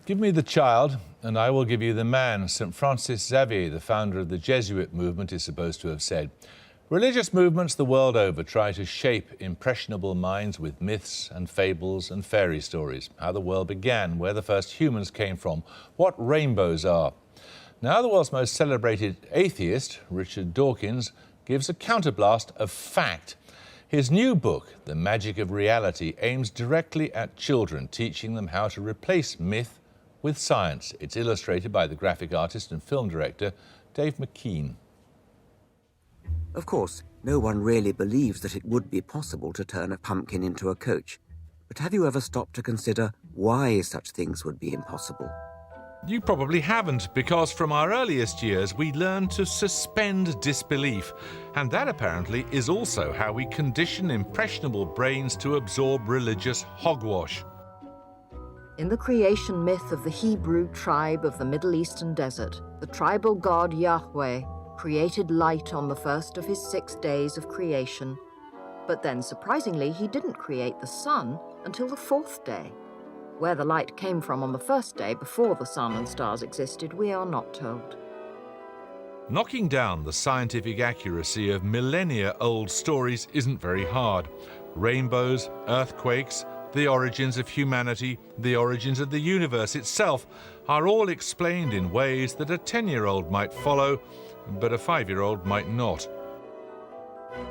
Give me the child, and I will give you the man, St. Francis Xavier, the founder of the Jesuit movement, is supposed to have said. Religious movements the world over try to shape impressionable minds with myths and fables and fairy stories, how the world began, where the first humans came from, what rainbows are. Now the world's most celebrated atheist, Richard Dawkins, gives a counterblast of fact. His new book, The Magic of Reality, aims directly at children, teaching them how to replace myth with science. It's illustrated by the graphic artist and film director, Dave McKean. Of course, no one really believes that it would be possible to turn a pumpkin into a coach. But have you ever stopped to consider why such things would be impossible? You probably haven't, because from our earliest years we learned to suspend disbelief. And that apparently is also how we condition impressionable brains to absorb religious hogwash. In the creation myth of the Hebrew tribe of the Middle Eastern desert, the tribal god Yahweh created light on the first of his 6 days of creation. But then, surprisingly, he didn't create the sun until the 4th day. Where the light came from on the first day, before the sun and stars existed, we are not told. Knocking down the scientific accuracy of millennia-old stories isn't very hard. Rainbows, earthquakes, the origins of humanity, the origins of the universe itself are all explained in ways that a 10-year-old might follow, but a 5-year-old might not.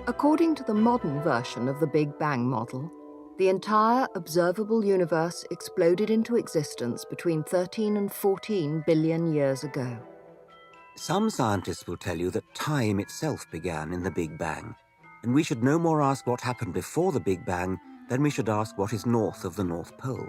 According to the modern version of the Big Bang model, the entire observable universe exploded into existence between 13 and 14 billion years ago. Some scientists will tell you that time itself began in the Big Bang, and we should no more ask what happened before the Big Bang than we should ask what is north of the North Pole.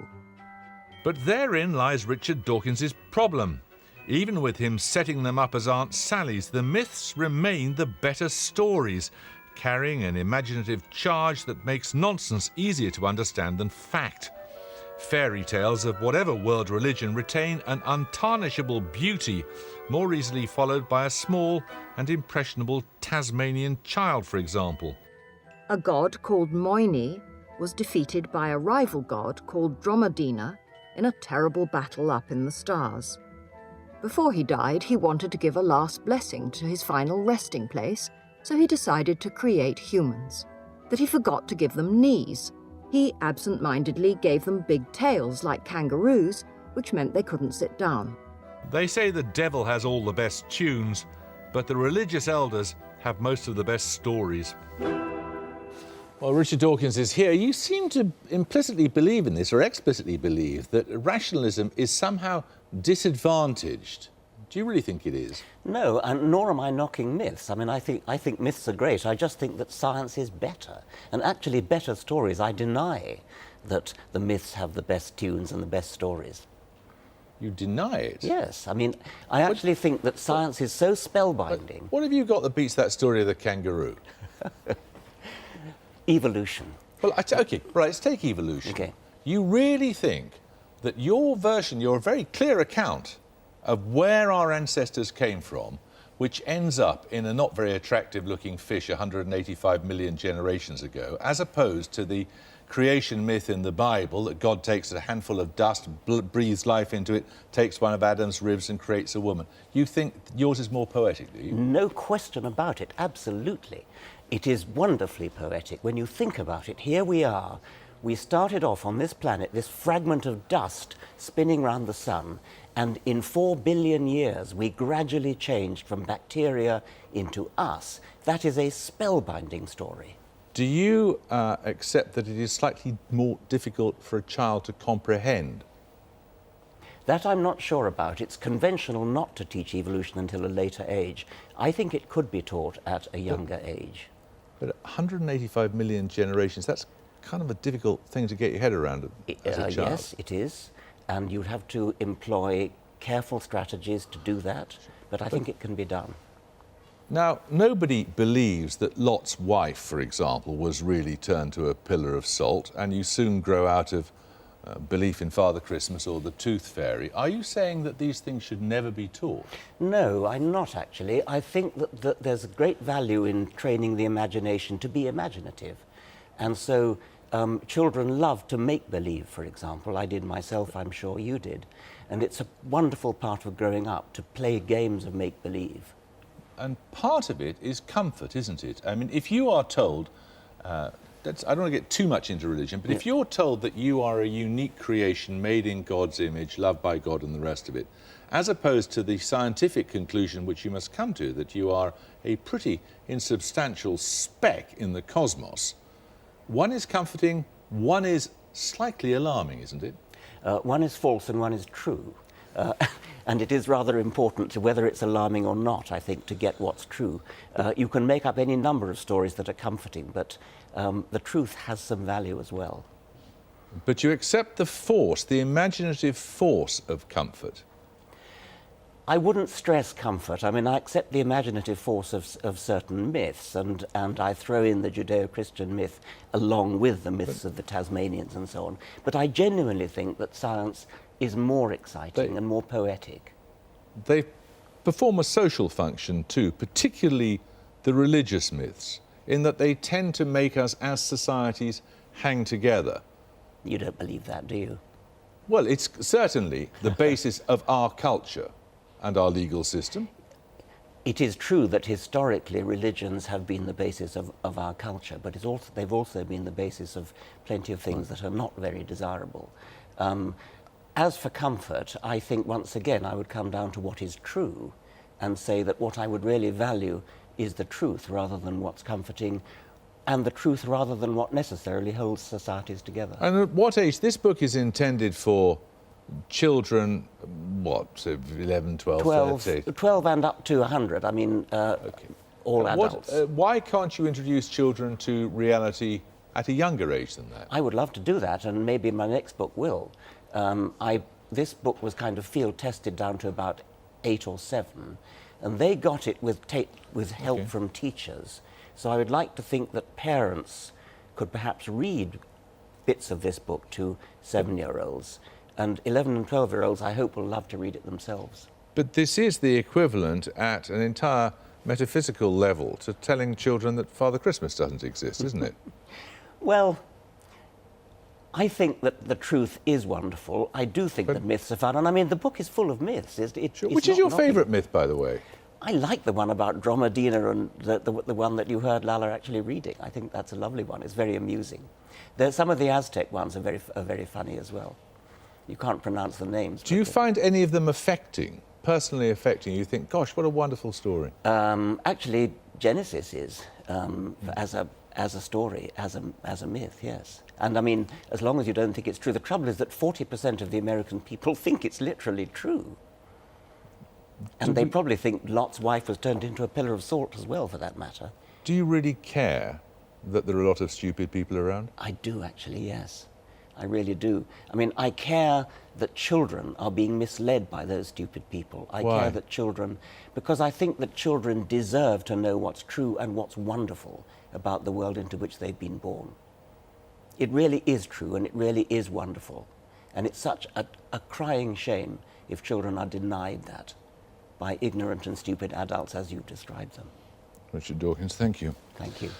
But therein lies Richard Dawkins's problem. Even with him setting them up as Aunt Sally's, the myths remain the better stories, carrying an imaginative charge that makes nonsense easier to understand than fact. Fairy tales of whatever world religion retain an untarnishable beauty, more easily followed by a small and impressionable Tasmanian child, for example. A god called Moini was defeated by a rival god called Dromedina in a terrible battle up in the stars. Before he died, he wanted to give a last blessing to his final resting place, so he decided to create humans. But he forgot to give them knees. He absent-mindedly gave them big tails like kangaroos, which meant they couldn't sit down. They say the devil has all the best tunes, but the religious elders have most of the best stories. Well, Richard Dawkins is here. You seem to implicitly believe in this, or explicitly believe, that rationalism is somehow disadvantaged. Do you really think it is? No, and nor am I knocking myths. I mean, I think myths are great. I just think that science is better, and actually better stories. I deny that the myths have the best tunes and the best stories. You deny it? Yes. I mean, I actually think that science is so spellbinding. What have you got that beats that story of the kangaroo? Evolution. Well, OK, right, let's take evolution. Okay. You really think that your version, your very clear account of where our ancestors came from, which ends up in a not very attractive-looking fish 185 million generations ago, as opposed to the creation myth in the Bible that God takes a handful of dust, breathes life into it, takes one of Adam's ribs and creates a woman. You think yours is more poetic, do you? No question about it, absolutely. It is wonderfully poetic. When you think about it, here we are. We started off on this planet, this fragment of dust spinning round the sun, and in 4 billion years we gradually changed from bacteria into us. That is a spellbinding story. Do you accept that it is slightly more difficult for a child to comprehend? That I'm not sure about. It's conventional not to teach evolution until a later age. I think it could be taught at a younger age. But 185 million generations, that's kind of a difficult thing to get your head around as a child. Yes, it is. And you'd have to employ careful strategies to do that. But I think it can be done. Now, nobody believes that Lot's wife, for example, was really turned to a pillar of salt, and you soon grow out of belief in Father Christmas or the Tooth Fairy. Are you saying that these things should never be taught? No, I'm not actually. I think that there's a great value in training the imagination to be imaginative. And so children love to make believe, for example. I did myself, I'm sure you did. And it's a wonderful part of growing up to play games of make believe. And part of it is comfort, isn't it? I mean, if you are told, I don't want to get too much into religion, but if you're told that you are a unique creation made in God's image, loved by God and the rest of it, as opposed to the scientific conclusion which you must come to, that you are a pretty insubstantial speck in the cosmos, one is comforting, one is slightly alarming, isn't it? One is false and one is true. And it is rather important to whether it's alarming or not, I think, to get what's true. You can make up any number of stories that are comforting, but the truth has some value as well. But you accept the force, the imaginative force of comfort. I wouldn't stress comfort. I mean, I accept the imaginative force of certain myths, and I throw in the Judeo-Christian myth along with the myths of the Tasmanians and so on. But I genuinely think that science is more exciting and more poetic. They perform a social function too, particularly the religious myths, in that they tend to make us as societies hang together. You don't believe that, do you? Well, it's certainly the basis of our culture and our legal system. It is true that historically religions have been the basis of our culture, but they've also been the basis of plenty of things that are not very desirable. As for comfort, I think once again I would come down to what is true and say that what I would really value is the truth rather than what's comforting, and the truth rather than what necessarily holds societies together. And at what age? This book is intended for children, what, so 11, 12, 13? 12 and up to 100, I mean, all adults. Why can't you introduce children to reality at a younger age than that? I would love to do that, and maybe my next book will. This book was kind of field tested down to about 8 or 7, and they got it with help from teachers. So I would like to think that parents could perhaps read bits of this book to 7-year-olds, and 11 and 12-year-olds I hope will love to read it themselves. But this is the equivalent at an entire metaphysical level to telling children that Father Christmas doesn't exist, isn't it? Well, I think that the truth is wonderful. I do think that myths are fun, and I mean the book is full of myths. Which is your favourite myth, by the way? I like the one about Dromedina and the one that you heard Lala actually reading. I think that's a lovely one. It's very amusing. Some of the Aztec ones are very funny as well. You can't pronounce the names. Do you find any of them affecting, personally affecting? You think, gosh, what a wonderful story. Actually, Genesis is as a story, as a myth, yes. And I mean, as long as you don't think it's true. The trouble is that 40% of the American people think it's literally true. And they probably think Lot's wife was turned into a pillar of salt as well, for that matter. Do you really care that there are a lot of stupid people around? I do, actually, yes. I really do. I mean, I care that children are being misled by those stupid people. I care that children, because I think that children deserve to know what's true and what's wonderful about the world into which they've been born. It really is true and it really is wonderful. And it's such a crying shame if children are denied that by ignorant and stupid adults as you've described them. Richard Dawkins, thank you. Thank you.